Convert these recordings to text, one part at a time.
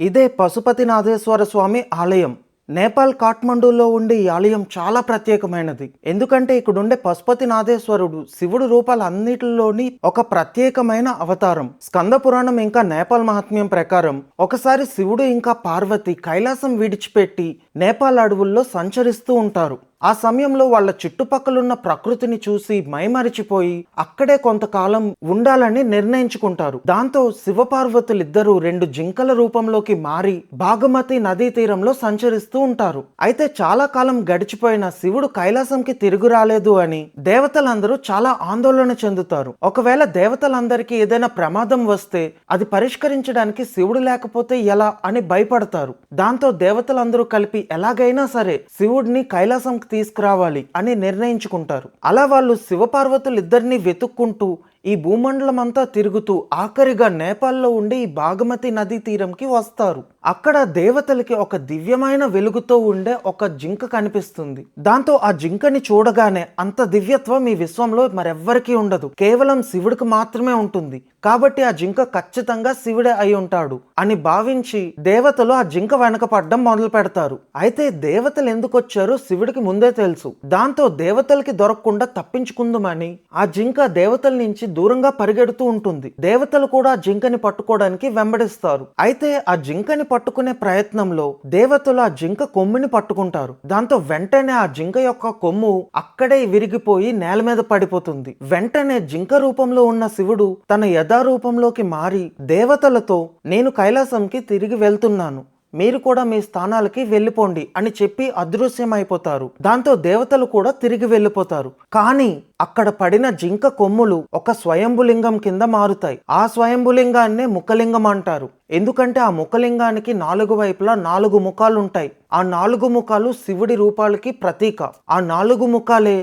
ఇదే పశుపతినాథేశ్వర స్వామి ఆలయం. నేపాల్ కాఠ్మండూలో ఉండే ఈ ఆలయం చాలా ప్రత్యేకమైనది. ఎందుకంటే ఇక్కడుండే పశుపతినాథేశ్వరుడు శివుడు రూపాలన్నిటిలోని ఒక ప్రత్యేకమైన అవతారం. స్కంద పురాణం ఇంకా నేపాల్ మహాత్మ్యం ప్రకారం ఒకసారి శివుడు ఇంకా పార్వతి కైలాసం విడిచిపెట్టి నేపాల్ అడవుల్లో సంచరిస్తూ ఉంటారు. ఆ సమయంలో వాళ్ళ చుట్టుపక్కలున్న ప్రకృతిని చూసి మైమరిచిపోయి అక్కడే కొంతకాలం ఉండాలని నిర్ణయించుకుంటారు. దాంతో శివపార్వతులిద్దరూ 2 జింకల రూపంలోకి మారి భాగమతి నదీ తీరంలో సంచరిస్తూ ఉంటారు. అయితే చాలా కాలం గడిచిపోయిన శివుడు కైలాసంకి తిరిగి రాలేదు అని దేవతలందరూ చాలా ఆందోళన చెందుతారు. ఒకవేళ దేవతలందరికీ ఏదైనా ప్రమాదం వస్తే అది పరిష్కరించడానికి శివుడు లేకపోతే ఎలా అని భయపడతారు. దాంతో దేవతలందరూ కలిపి ఎలాగైనా సరే శివుడిని కైలాసంకి తీసుకురావాలి అని నిర్ణయించుకుంటారు. అలా వాళ్ళు శివపార్వతులిద్దరిని వెతుక్కుంటూ ఈ భూమండలం అంతా తిరుగుతూ ఆఖరిగా నేపాల్లో ఉండే ఈ భాగమతి నదీ తీరంకి వస్తారు. అక్కడ దేవతలకి ఒక దివ్యమైన వెలుగుతో ఉండే ఒక జింక కనిపిస్తుంది. దాంతో ఆ జింకని చూడగానే అంత దివ్యత్వం ఈ విశ్వంలో మరెవ్వరికీ ఉండదు, కేవలం శివుడికి మాత్రమే ఉంటుంది. కాబట్టి ఆ జింక ఖచ్చితంగా శివుడే అయి ఉంటాడు అని భావించి దేవతలు ఆ జింక వెనక పడ్డం మొదలు పెడతారు. అయితే దేవతలు ఎందుకు వచ్చారో శివుడికి ముందే తెలుసు. దాంతో దేవతలకి దొరకకుండా తప్పించుకుందామని ఆ జింక దేవతల నుంచి దూరంగా పరిగెడుతూ ఉంటుంది. దేవతలు కూడా ఆ జింకని పట్టుకోవడానికి వెంబడిస్తారు. అయితే ఆ జింకని పట్టుకునే ప్రయత్నంలో దేవతలు ఆ జింక కొమ్ముని పట్టుకుంటారు. దాంతో వెంటనే ఆ జింక యొక్క కొమ్ము అక్కడే విరిగిపోయి నేల మీద పడిపోతుంది. వెంటనే జింక రూపంలో ఉన్న శివుడు తన యథారూపంలోకి మారి దేవతలతో, నేను కైలాసంకి తిరిగి వెళ్తున్నాను, మీరు కూడా మీ స్థానాలకి వెళ్ళిపోండి అని చెప్పి అదృశ్యమైపోతారు. దాంతో దేవతలు కూడా తిరిగి వెళ్ళిపోతారు. కానీ అక్కడ పడిన జింక కొమ్ములు ఒక స్వయంభులింగం కింద మారుతాయి. ఆ స్వయంభులింగాన్నే ముఖలింగం అంటారు. ఎందుకంటే ఆ ముఖలింగానికి 4 వైపులా 4 ముఖాలుంటాయి. ఆ 4 ముఖాలు శివుడి రూపాలకి ప్రతీక. ఆ 4 ముఖాలే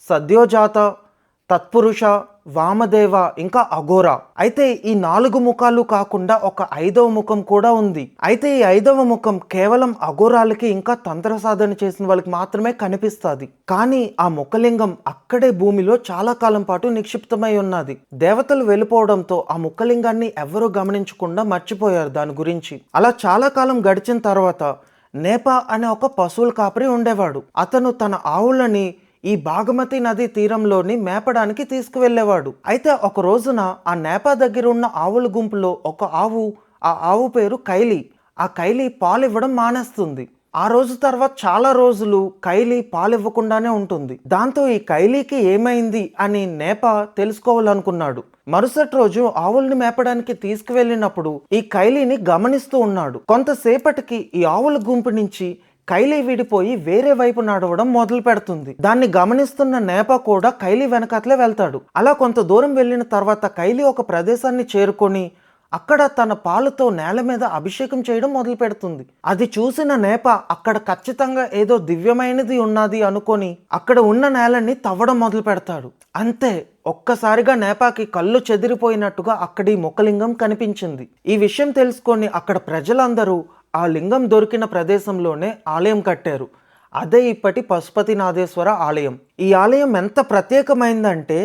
సద్యోజాత, తత్పురుష, వామదేవ ఇంకా అఘోర. అయితే ఈ 4 ముఖాలు కాకుండా ఒక 5వ ముఖం కూడా ఉంది. అయితే ఈ 5వ ముఖం కేవలం అఘోరాలకి ఇంకా తంత్ర సాధన చేసిన వాళ్ళకి మాత్రమే కనిపిస్తుంది. కానీ ఆ ముఖలింగం అక్కడే భూమిలో చాలా కాలం పాటు నిక్షిప్తమై ఉన్నది. దేవతలు వెళ్ళిపోవడంతో ఆ ముఖలింగాన్ని ఎవరూ గమనించకుండా మర్చిపోయారు దాని గురించి. అలా చాలా కాలం గడిచిన తర్వాత నేపా అనే ఒక పశువుల కాపరి ఉండేవాడు. అతను తన ఆవులని ఈ భాగమతి నది తీరంలోని మేపడానికి తీసుకువెళ్ళేవాడు. అయితే ఒక రోజున ఆ నేపా దగ్గర ఉన్న ఆవుల గుంపులో ఒక ఆవు, ఆ ఆవు పేరు కైలి, ఆ కైలి పాలివ్వడం మానేస్తుంది. ఆ రోజు తర్వాత చాలా రోజులు కైలి పాలివ్వకుండానే ఉంటుంది. దాంతో ఈ కైలికి ఏమైంది అని నేపా తెలుసుకోవాలనుకున్నాడు. మరుసటి రోజు ఆవుల్ని మేపడానికి తీసుకువెళ్ళినప్పుడు ఈ కైలిని గమనిస్తూ ఉన్నాడు. కొంతసేపటికి ఈ ఆవుల గుంపు నుంచి కైలి విడిపోయి వేరే వైపు నడవడం మొదలు పెడుతుంది. దాన్ని గమనిస్తున్న నేప కూడా కైలి వెనకట్లే వెళ్తాడు. అలా కొంత దూరం వెళ్ళిన తర్వాత కైలి ఒక ప్రదేశాన్ని చేరుకొని అక్కడ తన పాలుతో నేల మీద అభిషేకం చేయడం మొదలు పెడుతుంది. అది చూసిన నేప అక్కడ ఖచ్చితంగా ఏదో దివ్యమైనది ఉన్నది అనుకొని అక్కడ ఉన్న నేలని తవ్వడం మొదలు పెడతాడు. అంతే, ఒక్కసారిగా నేపాకి కళ్ళు చెదిరిపోయినట్టుగా అక్కడి ముఖలింగం కనిపించింది. ఈ విషయం తెలుసుకొని అక్కడ ప్రజలందరూ ఆ లింగం దొరికిన ప్రదేశంలోనే ఆలయం కట్టారు. అదే ఇప్పటి పశుపతినాథేశ్వర ఆలయం. ఈ ఆలయం ఎంత ప్రత్యేకమైందంటే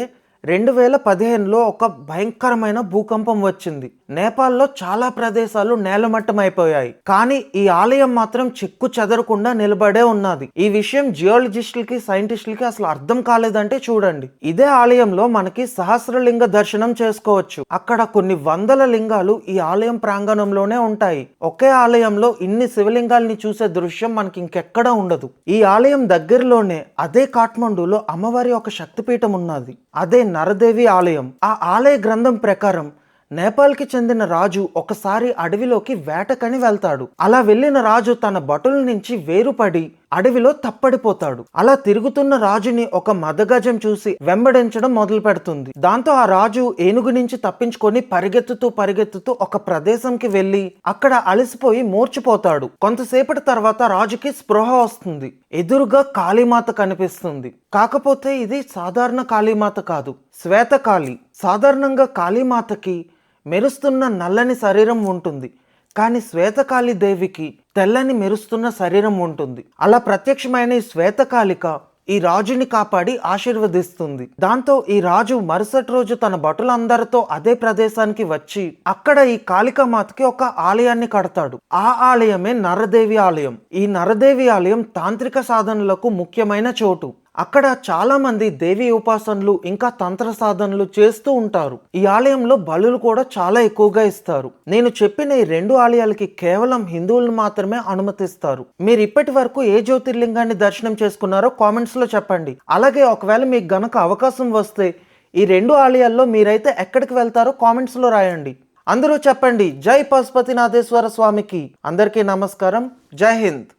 2015లో ఒక భయంకరమైన భూకంపం వచ్చింది. నేపాల్లో చాలా ప్రదేశాలు నేలమట్టమైపోయాయి. కానీ ఈ ఆలయం మాత్రం చెక్కు చెదరకుండా నిలబడే ఉన్నది. ఈ విషయం జియాలజిస్టులకి, సైంటిస్టులకి అసలు అర్థం కాలేదంటే చూడండి. ఇదే ఆలయంలో మనకి సహస్రలింగ దర్శనం చేసుకోవచ్చు. అక్కడ కొన్ని వందల లింగాలు ఈ ఆలయం ప్రాంగణంలోనే ఉంటాయి. ఒకే ఆలయంలో ఇన్ని శివలింగాల్ని చూసే దృశ్యం మనకి ఇంకెక్కడ ఉండదు. ఈ ఆలయం దగ్గరలోనే అదే కాఠ్మండూలో అమ్మవారి ఒక శక్తిపీఠం ఉన్నది. అదే నరదేవి ఆలయం. ఆ ఆలయ గ్రంథం ప్రకారం నేపాల్కి చెందిన రాజు ఒకసారి అడవిలోకి వేటకని వెళ్తాడు. అలా వెళ్ళిన రాజు తన భటుల నుంచి వేరుపడి అడవిలో తప్పడిపోతాడు. అలా తిరుగుతున్న రాజుని ఒక మదగజం చూసి వెంబడించడం మొదలు పెడుతుంది. దాంతో ఆ రాజు ఏనుగు నుంచి తప్పించుకొని పరిగెత్తుతూ ఒక ప్రదేశంకి వెళ్ళి అక్కడ అలసిపోయి మూర్చిపోతాడు. కొంతసేపటి తర్వాత రాజుకి స్పృహ వస్తుంది. ఎదురుగా కాళీమాత కనిపిస్తుంది. కాకపోతే ఇది సాధారణ కాళీమాత కాదు, శ్వేతకాళి. సాధారణంగా కాళీమాతకి మెరుస్తున్న నల్లని శరీరం ఉంటుంది. కానీ శ్వేతకాళి దేవికి తెల్లని మెరుస్తున్న శరీరం ఉంటుంది. అలా ప్రత్యక్షమైన ఈ శ్వేతకాళిక ఈ రాజుని కాపాడి ఆశీర్వదిస్తుంది. దాంతో ఈ రాజు మరుసటి రోజు తన భటులందరితో అదే ప్రదేశానికి వచ్చి అక్కడ ఈ కాళికామాతకి ఒక ఆలయాన్ని కడతాడు. ఆ ఆలయమే నరదేవి ఆలయం. ఈ నరదేవి ఆలయం తాంత్రిక సాధనలకు ముఖ్యమైన చోటు. అక్కడ చాలా మంది దేవి ఉపాసనలు ఇంకా తంత్ర సాధనలు చేస్తూ ఉంటారు. ఈ ఆలయంలో బలులు కూడా చాలా ఎక్కువగా ఇస్తారు. నేను చెప్పిన ఈ 2 ఆలయాలకి కేవలం హిందువులను మాత్రమే అనుమతిస్తారు. మీరు ఇప్పటి వరకు ఏ జ్యోతిర్లింగాన్ని దర్శనం చేసుకున్నారో కామెంట్స్ లో చెప్పండి. అలాగే ఒకవేళ మీకు గనక అవకాశం వస్తే ఈ 2 ఆలయాల్లో మీరైతే ఎక్కడికి వెళ్తారో కామెంట్స్ లో రాయండి. అందరూ చెప్పండి, జై పశుపతినాథేశ్వర స్వామికి. అందరికీ నమస్కారం. జై హింద్.